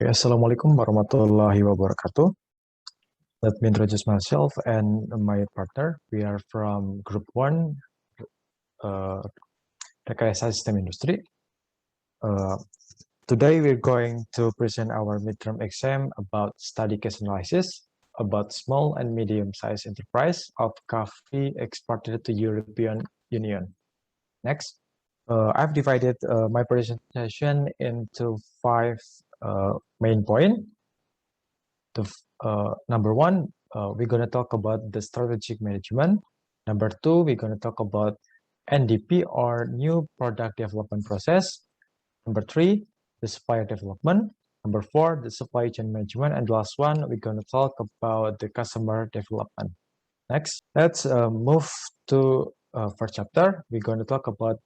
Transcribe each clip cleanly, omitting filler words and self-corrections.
Assalamualaikum warahmatullahi wabarakatuh. Let me introduce myself and my partner. We are from Group 1, Rekayasa Sistem Industri. Today we're going to present our midterm exam about study case analysis about small and medium-sized enterprise of coffee exported to European Union. Next, I've divided my presentation into 5 main points. Number one, we're going to talk about the strategic management. Number two, we're going to talk about NDP or new product development process. Number three, the supplier development. Number four, the supply chain management. And the last one, we're going to talk about the customer development. Next, let's move to first chapter. We're going to talk about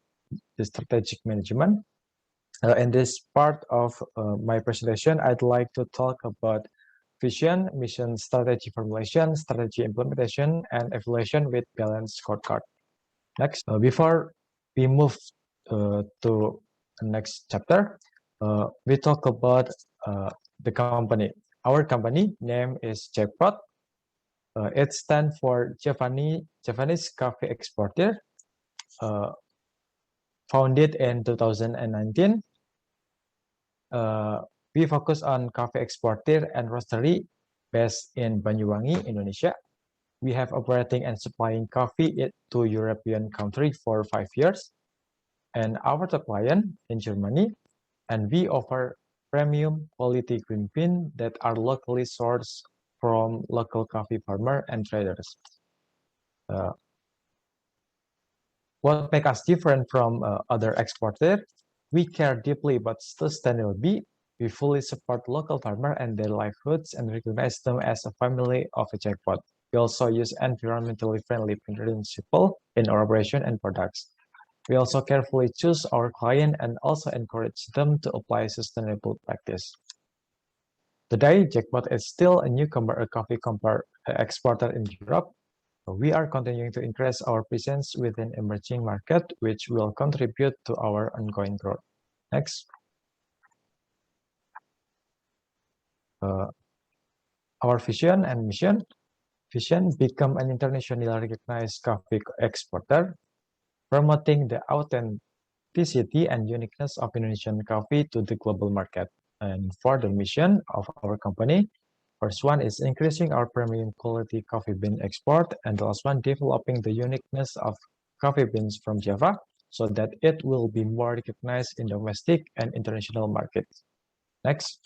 the strategic management. In this part of my presentation, I'd like to talk about vision, mission, strategy formulation, strategy implementation, and evaluation with balanced scorecard. Next, before we move to the next chapter, we talk about the company. Our company name is Jackpot. It stands for Japanese Coffee Exporter. Founded in 2019. We focus on coffee exporter and roastery based in Banyuwangi, Indonesia. We have operating and supplying coffee to European countries for 5 years. And our top client in Germany. And we offer premium quality green bean that are locally sourced from local coffee farmer and traders. What makes us different from other exporters? We care deeply about sustainability. We fully support local farmers and their livelihoods and recognize them as a family of a Jackpot. We also use environmentally friendly principles in our operation and products. We also carefully choose our client and also encourage them to apply sustainable practice. Today, Jackpot is still a newcomer, a coffee exporter in Europe. We are continuing to increase our presence within emerging market, which will contribute to our ongoing growth. Next. Our vision and mission. Vision: become an internationally recognized coffee exporter, promoting the authenticity and uniqueness of Indonesian coffee to the global market. And for the mission of our company, first one is increasing our premium quality coffee bean export, and the last one, developing the uniqueness of coffee beans from Java so that it will be more recognized in domestic and international markets. Next.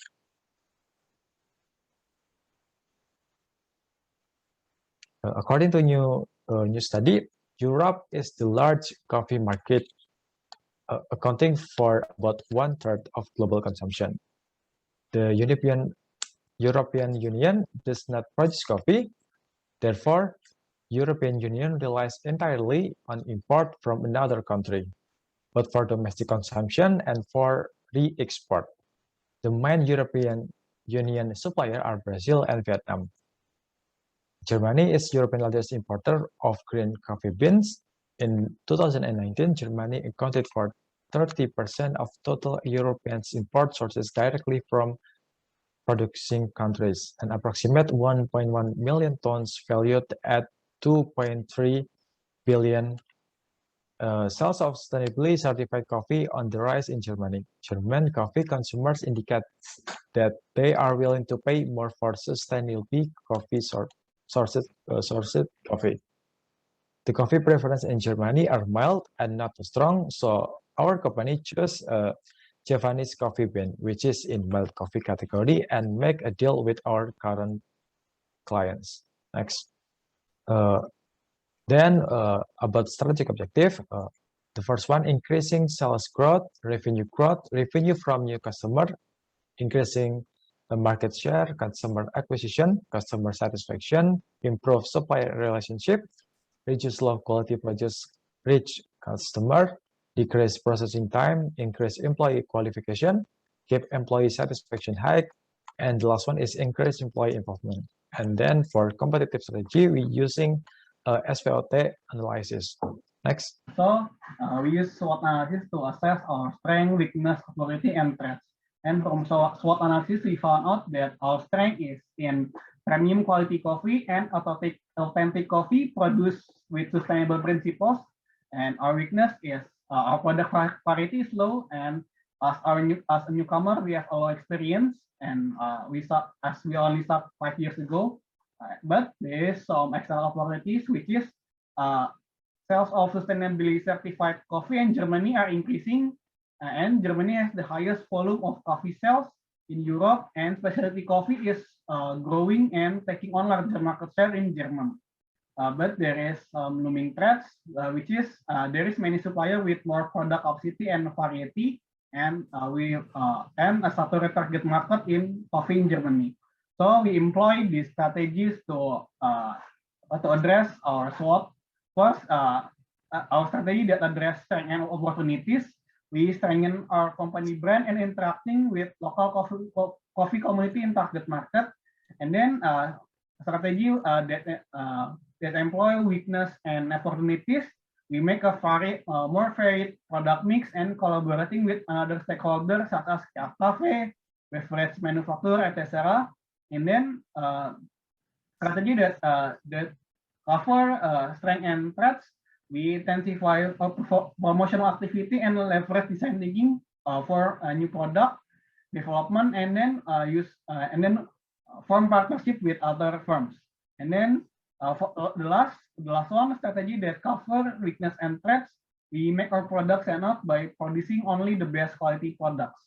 According to new study, Europe is the large coffee market, accounting for about 1/3 of global consumption. The European Union does not produce coffee. Therefore, European Union relies entirely on import from another country, but for domestic consumption and for re-export. The main European Union supplier are Brazil and Vietnam. Germany is Europe's largest importer of green coffee beans. In 2019, Germany accounted for 30% of total European import sources directly from producing countries, an approximate 1.1 million tons valued at 2.3 billion. Sales of sustainably certified coffee on the rise in Germany. German coffee consumers indicate that they are willing to pay more for sustainably sourced coffee. The coffee preference in Germany are mild and not too strong, so our company chose Japanese coffee bean, which is in mild coffee category, and make a deal with our current clients. Next. Then about strategic objective, the first one, increasing sales growth, revenue from new customer, increasing the market share, customer acquisition, customer satisfaction, improve supplier relationship, reduce low quality products, reach customer, decrease processing time, increase employee qualification, keep employee satisfaction high, and the last one is increase employee involvement. And then for competitive strategy, we're using SWOT analysis. Next. So we use SWOT analysis to assess our strength, weakness, opportunity, and threats. And from SWOT analysis, we found out that our strength is in premium quality coffee and authentic coffee produced with sustainable principles. And our weakness is our product variety is low, and as a newcomer, we have a low experience, and we only start 5 years ago. But there is some external opportunities, which is sales of sustainability certified coffee in Germany are increasing, and Germany has the highest volume of coffee sales in Europe, and specialty coffee is growing and taking on larger market share in Germany. But there is looming threats, which is there is many suppliers with more product opacity and variety, and and a saturated target market in coffee in Germany. So we employ these strategies to address our SWOT. First, our strategy that address strengths and opportunities. We strengthen our company brand and interacting with local coffee community in target market, and then strategy that employ weakness and opportunities. We make a more varied product mix and collaborating with another stakeholders such as cafe, beverage manufacturer, etc. And then strategy that cover strength and threats. We intensify promotional activity and leverage design thinking for a new product development, and then form partnership with other firms. And then for the last one, strategy that cover weakness and threats. We make our products enough by producing only the best quality products.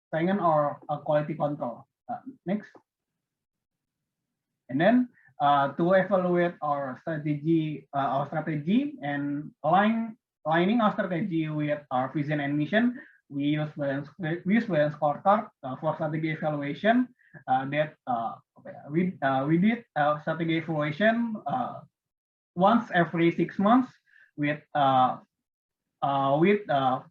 Strengthen our quality control. Next. And then to evaluate our strategy and aligning our strategy with our vision and mission, we use balance scorecard for strategy evaluation. We did strategy evaluation once every 6 months with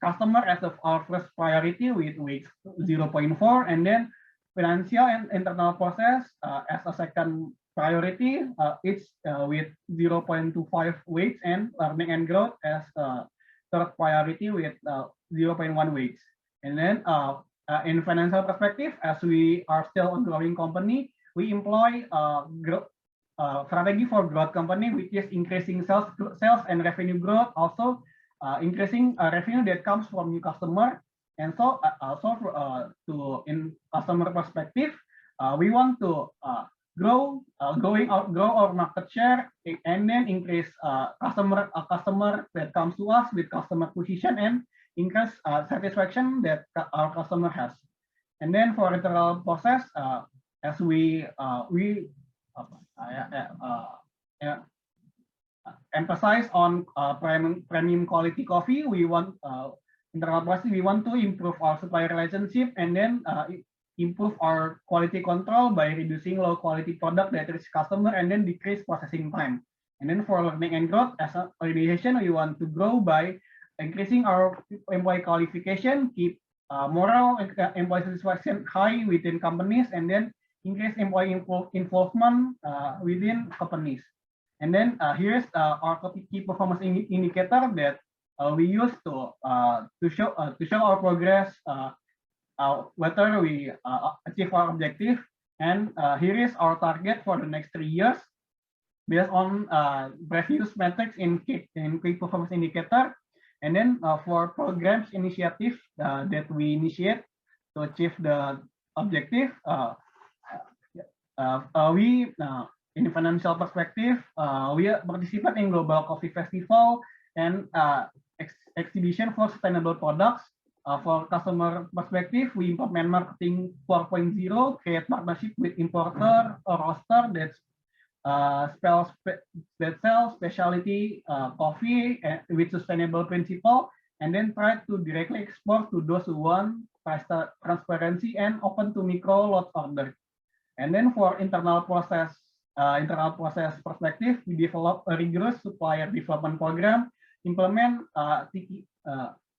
customer as of our first priority with week 0.4, and then financial and internal process as a second priority. It's with 0.25 weights, and learning and growth as third priority with 0.1 weights. And then in financial perspective, as we are still a growing company, we employ strategy for growth company, which is increasing sales and revenue growth, also increasing revenue that comes from new customer. And so also in customer perspective, we want to grow our market share, and then increase customer that comes to us with customer acquisition, and increase satisfaction that our customer has. And then for internal process, as we emphasize on premium quality coffee, we want internal process. We want to improve our supplier relationship, and then improve our quality control by reducing low quality product that reach customer, and then decrease processing time. And then for learning and growth, as an organization, we want to grow by increasing our employee qualification, keep moral employee satisfaction high within companies, and then increase employee involvement within companies. And then here's our key performance indicator that we use to show our progress, whether we achieve our objective. And here is our target for the next 3 years based on previous metrics in key performance indicator. And then for programs initiative that we initiate to achieve the objective, we in financial perspective, we participate in Global Coffee Festival and exhibition for sustainable products. For customer perspective, we implement marketing 4.0, create partnership with importer or roaster that sells specialty coffee with sustainable principle, and then try to directly export to those who want price transparency and open to micro lot order. And then for internal process perspective, we develop a rigorous supplier development program, implement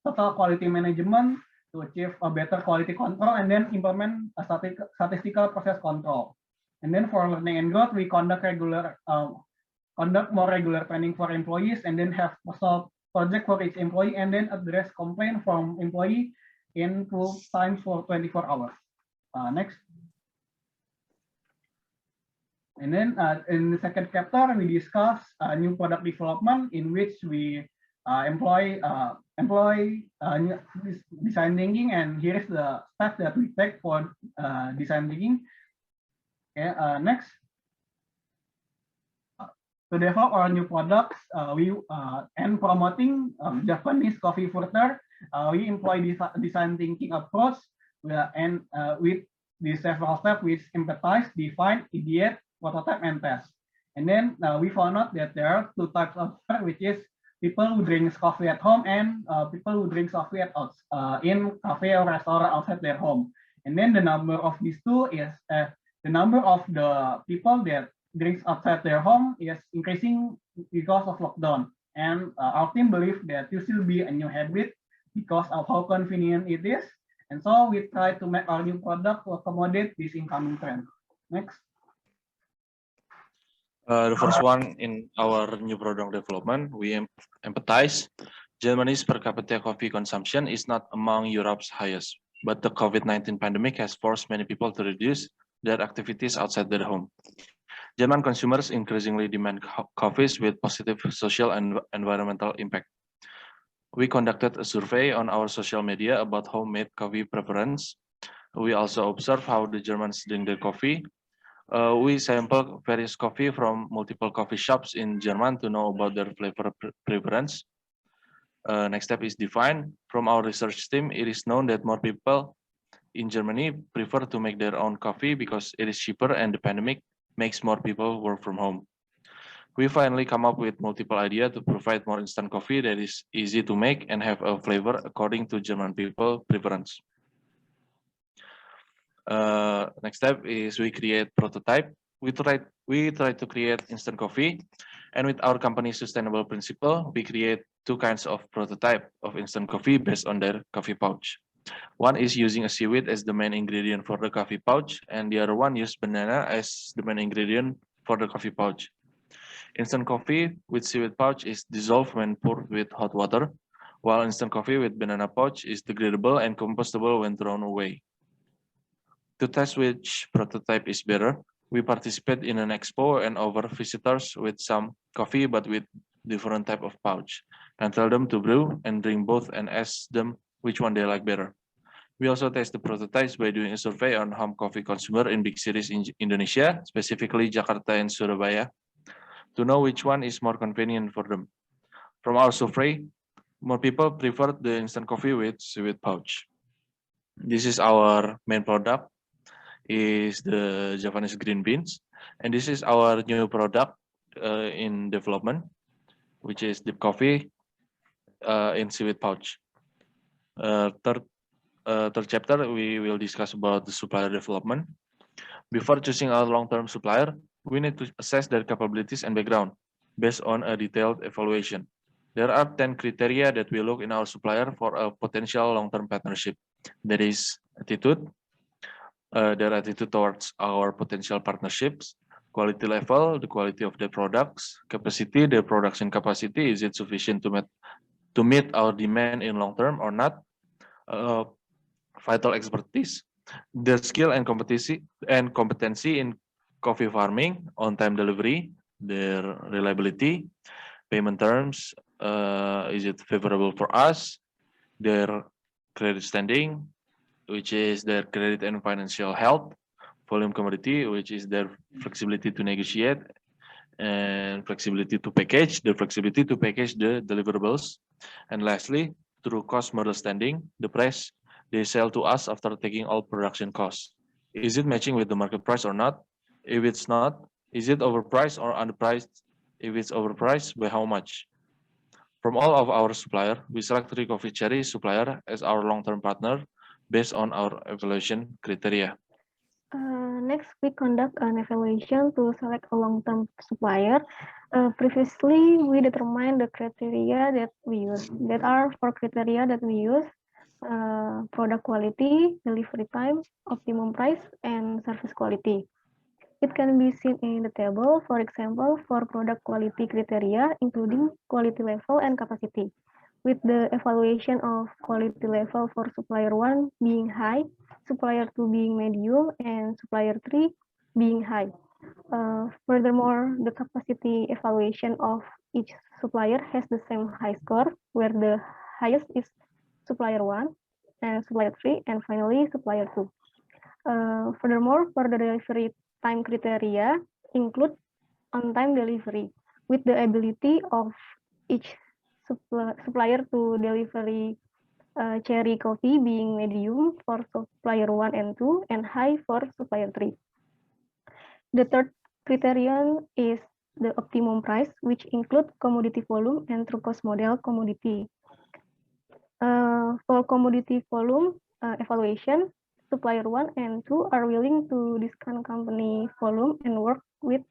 total quality management to achieve a better quality control, and then implement a statistical process control. And then for learning and growth, we conduct more regular training for employees, and then have personal project for each employee, and then address complaint from employee, in full time for 24 hours. Next. And then in the second chapter, we discuss new product development in which we employ design thinking, and here is the steps that we take for design thinking. Okay, next. To develop our new products, and promoting Japanese coffee further, we employ design thinking approach, and with the several steps which empathize, define, ideate, prototype, and test. And then we found out that there are two types of user, which is people who drinks coffee at home and people who drinks coffee at in cafe or restaurant outside their home. And then the number of these two is the number of the people that drinks outside their home is increasing because of lockdown. And our team believes that this will be a new habit because of how convenient it is. And so we try to make our new product to accommodate this incoming trend. Next. The first one in our new product development, we empathize. Germany's per capita coffee consumption is not among Europe's highest, but the COVID-19 pandemic has forced many people to reduce their activities outside their home. German consumers increasingly demand coffees with positive social and environmental impact. We conducted a survey on our social media about homemade coffee preference. We also observed how the Germans drink their coffee. We sampled various coffee from multiple coffee shops in German to know about their flavor preference. Next step is define. From our research team, it is known that more people in Germany prefer to make their own coffee because it is cheaper and the pandemic makes more people work from home. We finally come up with multiple ideas to provide more instant coffee that is easy to make and have a flavor according to German people preference. Next step is we create prototype. We try to create instant coffee, and with our company's sustainable principle, we create two kinds of prototype of instant coffee based on their coffee pouch. One is using a seaweed as the main ingredient for the coffee pouch, and the other one uses banana as the main ingredient for the coffee pouch. Instant coffee with seaweed pouch is dissolved when poured with hot water, while instant coffee with banana pouch is degradable and compostable when thrown away. To test which prototype is better, we participate in an expo and offer visitors with some coffee but with different type of pouch, and tell them to brew and drink both and ask them which one they like better. We also test the prototypes by doing a survey on home coffee consumer in big cities in Indonesia, specifically Jakarta and Surabaya, to know which one is more convenient for them. From our survey, more people prefer the instant coffee with seaweed pouch. This is our main product, is the Japanese green beans, and this is our new product in development, which is deep coffee in seaweed pouch. Third chapter, we will discuss about the supplier development. Before choosing our long-term supplier, we need to assess their capabilities and background based on a detailed evaluation. There are 10 criteria that we look in our supplier for a potential long-term partnership. That is attitude, their attitude towards our potential partnerships, quality level, the quality of their products, capacity, their production capacity, is it sufficient to meet our demand in long term or not, vital expertise, their skill and competency in coffee farming, on-time delivery, their reliability, payment terms, is it favorable for us, their credit standing, which is their credit and financial health, volume commodity, which is their flexibility to negotiate, and flexibility to package, the flexibility to package the deliverables. And lastly, through cost model standing, the price they sell to us after taking all production costs. Is it matching with the market price or not? If it's not, is it overpriced or underpriced? If it's overpriced, by how much? From all of our suppliers, we select 3 Coffee Cherry supplier as our long-term partner based on our evaluation criteria. Next, we conduct an evaluation to select a long-term supplier. Previously, we determined the criteria that we use. There are 4 criteria that we use: product quality, delivery time, optimum price, and service quality. It can be seen in the table, for example, for product quality criteria, including quality level and capacity. with the evaluation of quality level for supplier 1 being high, supplier 2 being medium, and supplier 3 being high. Furthermore, the capacity evaluation of each supplier has the same high score, where the highest is supplier 1, and supplier 3, and finally supplier 2. Furthermore, for the delivery time criteria, include on-time delivery with the ability of each supplier to delivery cherry coffee being medium for supplier 1 and 2 and high for supplier 3. The third criterion is the optimum price, which include commodity volume and true cost model commodity. For commodity volume evaluation, supplier 1 and 2 are willing to discount company volume and work with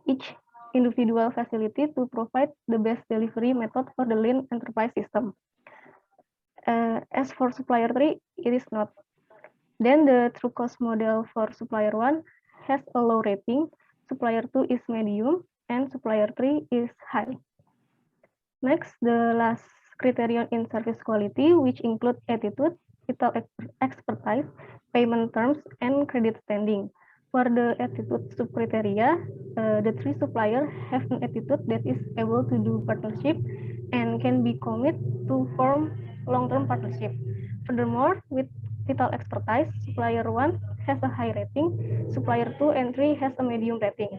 each individual facility to provide the best delivery method for the lean enterprise system. As for supplier 3, it is not. Then the true cost model for supplier 1 has a low rating, supplier 2 is medium, and supplier 3 is high. Next, the last criterion in service quality, which include attitude, vital expertise, payment terms, and credit standing. For the attitude sub-criteria, the 3 suppliers have an attitude that is able to do partnership and can be committed to form long-term partnership. Furthermore, with vital expertise, supplier 1 has a high rating, supplier 2 and 3 has a medium rating,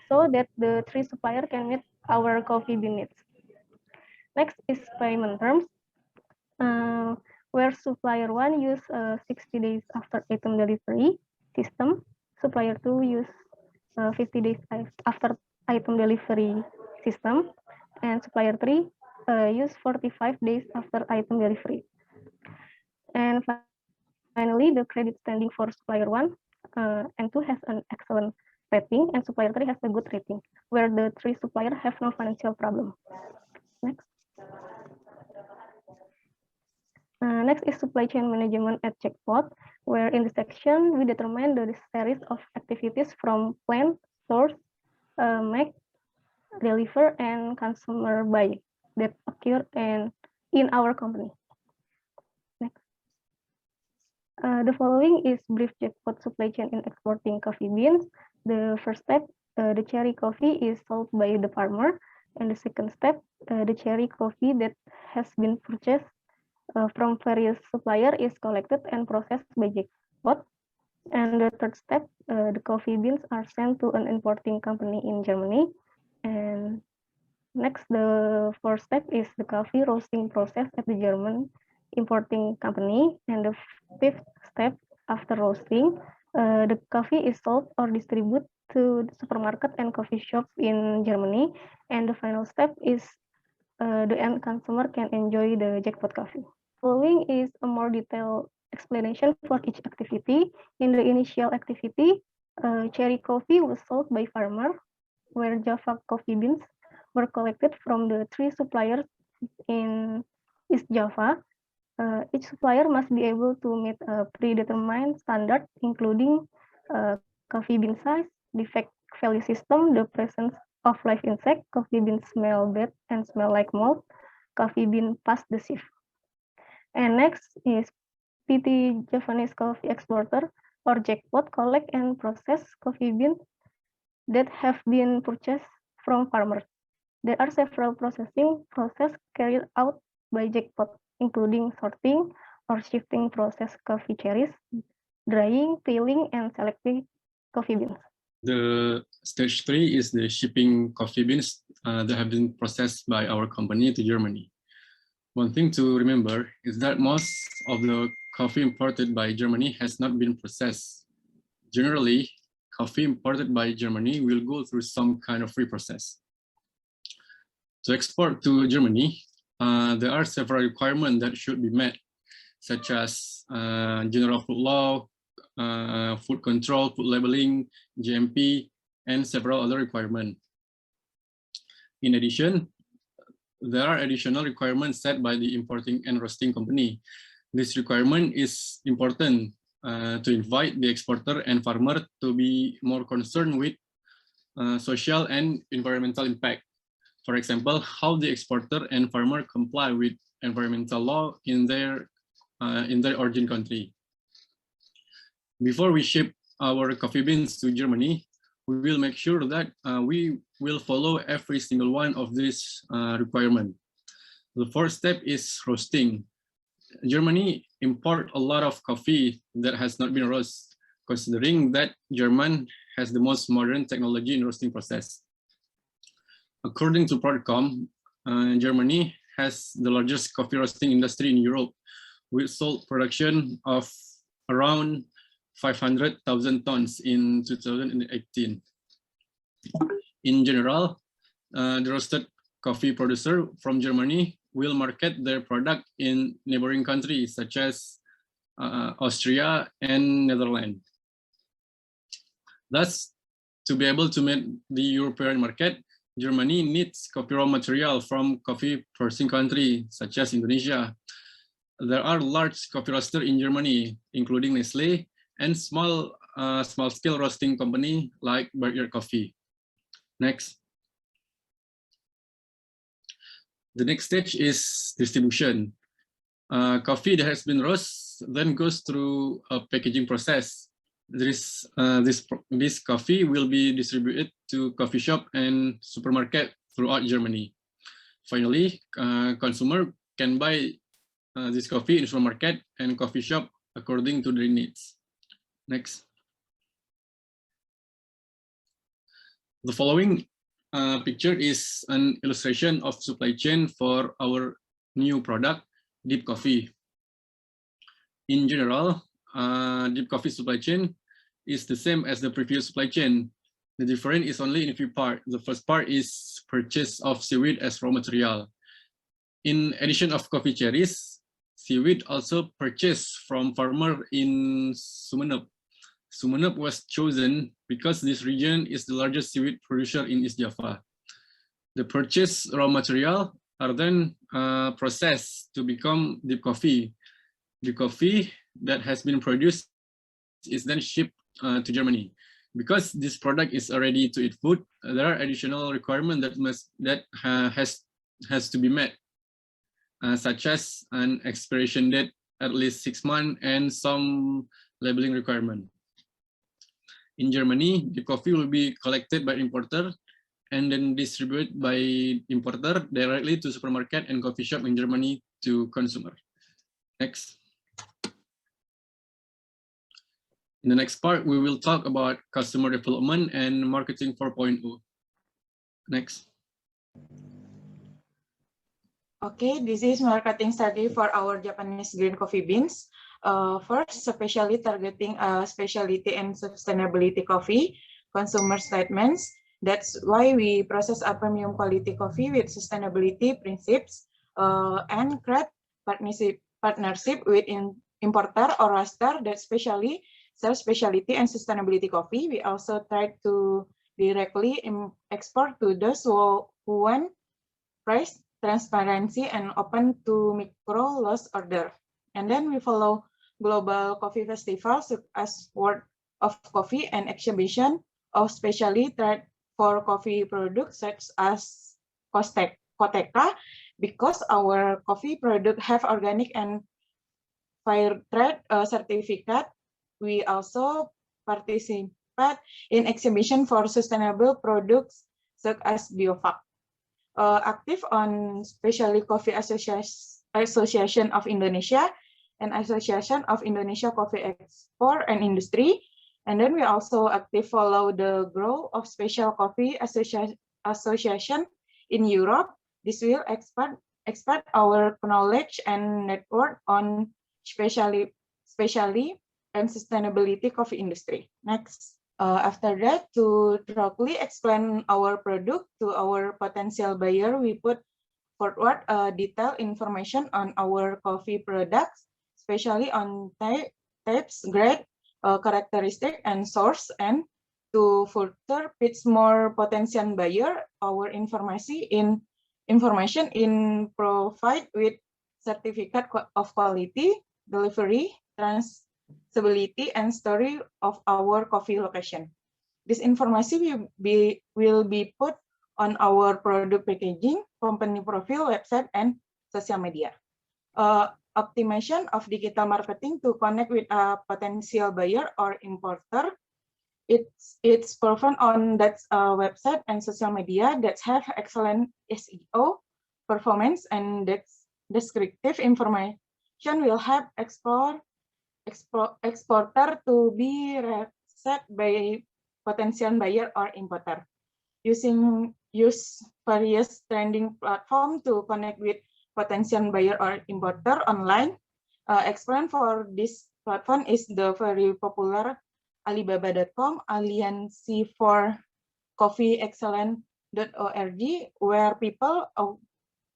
so that the 3 suppliers can meet our coffee bean needs. Next is payment terms, where supplier 1 use 60 days after item delivery system, supplier 2 use 50 days after item delivery system, and supplier 3 use 45 days after item delivery. And finally, the credit standing for supplier 1 and 2 has an excellent rating, and supplier 3 has a good rating, where the 3 suppliers have no financial problem. Next. Next is supply chain management at Jackpot, where in this section we determine the series of activities from plan, source, make, deliver, and consumer buy that occur in our company. Next. The following is brief Jackpot supply chain in exporting coffee beans. The first step, the cherry coffee is sold by the farmer, and the second step, the cherry coffee that has been purchased from various suppliers is collected and processed by Jackpot. And the third step, the coffee beans are sent to an importing company in Germany. And next, the fourth step is the coffee roasting process at the German importing company. And the fifth step, after roasting, the coffee is sold or distributed to the supermarket and coffee shop in Germany. And the final step is the end consumer can enjoy the Jackpot coffee. Following is a more detailed explanation for each activity. In the initial activity, cherry coffee was sold by farmer, where Java coffee beans were collected from the 3 suppliers in East Java. Each supplier must be able to meet a predetermined standard, including coffee bean size, defect value system, the presence of live insect, coffee bean smell bad and smell like mold, coffee bean past the sieve. And next is PT Javanese Coffee Exporter or Jackpot collect and process coffee beans that have been purchased from farmers. There are several processing processes carried out by Jackpot, including sorting or shifting processed coffee cherries, drying, peeling, and selecting coffee beans. The stage 3 is the shipping coffee beans that have been processed by our company to Germany. One thing to remember is that most of the coffee imported by Germany has not been processed. Generally, coffee imported by Germany will go through some kind of reprocess. To export to Germany, there are several requirements that should be met, such as General Food Law, food control, food labeling, GMP, and several other requirements. In addition, there are additional requirements set by the importing and roasting company. This requirement is important to invite the exporter and farmer to be more concerned with social and environmental impact. For example, how the exporter and farmer comply with environmental law in their origin country. Before we ship our coffee beans to Germany, we will make sure that we will follow every single one of these requirements. The first step is roasting. Germany import a lot of coffee that has not been roasted, considering that German has the most modern technology in roasting process. According to Prodcom, Germany has the largest coffee roasting industry in Europe, with salt production of around 500,000 tons in 2018. In general, the roasted coffee producer from Germany will market their product in neighboring countries such as Austria and Netherlands. Thus, to be able to meet the European market, Germany needs coffee raw material from coffee producing countries such as Indonesia. There are large coffee roasters in Germany, including Nestle, and small-scale roasting company like Berkshire Coffee. Next. The next stage is distribution. Coffee that has been roasted then goes through a packaging process. This coffee will be distributed to coffee shop and supermarket throughout Germany. Finally, consumer can buy this coffee in supermarket and coffee shop according to their needs. Next. The following picture is an illustration of supply chain for our new product, Deep Coffee. In general, Deep Coffee supply chain is the same as the previous supply chain. The difference is only in a few parts. The first part is purchase of seaweed as raw material. In addition of coffee cherries, seaweed also purchased from farmer in Sumeneb. Sumeneb was chosen because this region is the largest seaweed producer in East Java. The purchased raw material are then processed to become deep coffee. The coffee that has been produced is then shipped to Germany. Because this product is already to eat food, there are additional requirements that has to be met, such as an expiration date at least 6 months and some labeling requirement. In Germany, the coffee will be collected by importer and then distributed by importer directly to supermarket and coffee shop in Germany to consumer. Next. In the next part, we will talk about customer development and marketing 4.0. Next. Okay, this is marketing study for our Japanese green coffee beans. First, especially targeting specialty and sustainability coffee consumer statements. That's why we process a premium quality coffee with sustainability principles and create partnership with importer or roaster that specially sell specialty and sustainability coffee. We also try to directly export to those who want price transparency and open to micro loss order. And then we follow global coffee festivals as World of Coffee and exhibition of specially tried for coffee products such as Koteka, because our coffee product have organic and fair trade certificate. We also participate in exhibition for sustainable products such as Biovac. Active on Specialty Coffee Association of Indonesia and Association of Indonesia Coffee Export and Industry. And then we also active follow the growth of Special Coffee Association in Europe. This will expand our knowledge and network on specially and sustainability coffee industry. Next. After that, to directly explain our product to our potential buyer, we put forward detailed information on our coffee products, especially on types, grade, characteristic, and source. And to further pitch more potential buyer, our information in provide with certificate of quality, delivery, traceability, and story of our coffee location. This information will be put on our product packaging, company profile, website, and social media. Optimization of digital marketing to connect with a potential buyer or importer. It's performed on that website and social media that have excellent SEO performance, and that's descriptive information will help exporter to be reset by potential buyer or importer. Use various trending platform to connect with potential buyer or importer online. Example for this platform is the very popular Alibaba.com, Alliance for Coffee Excellent.org, where people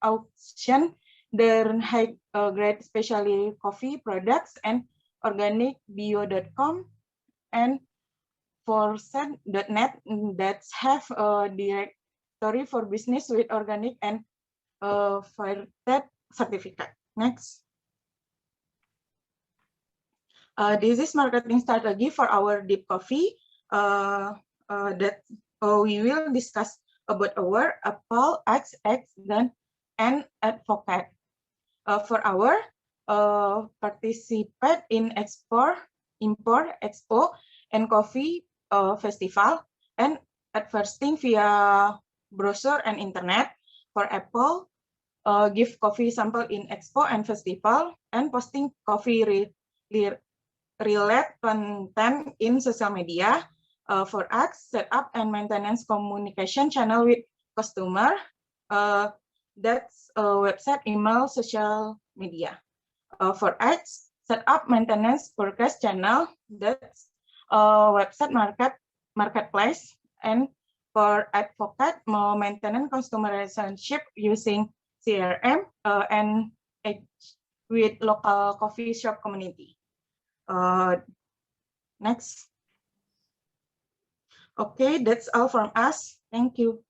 auction their high grade specialty coffee products, and organicbio.com and forset.net that have a directory for business with organic and fair trade certificate. Next. This is marketing strategy for our deep coffee that we will discuss about our Apple, XX, and Advocate. For our participate in Import Expo and Coffee Festival, and advertising via brochure and internet. For Apple, give coffee sample in Expo and Festival, and posting coffee related content in social media. For X, set up and maintenance communication channel with customer. That's website, email, social media. For X, set up maintenance forecast channel. That's website, marketplace. And for Advocate, maintenance customer relationship using CRM and with local coffee shop community. Next. Okay, that's all from us. Thank you.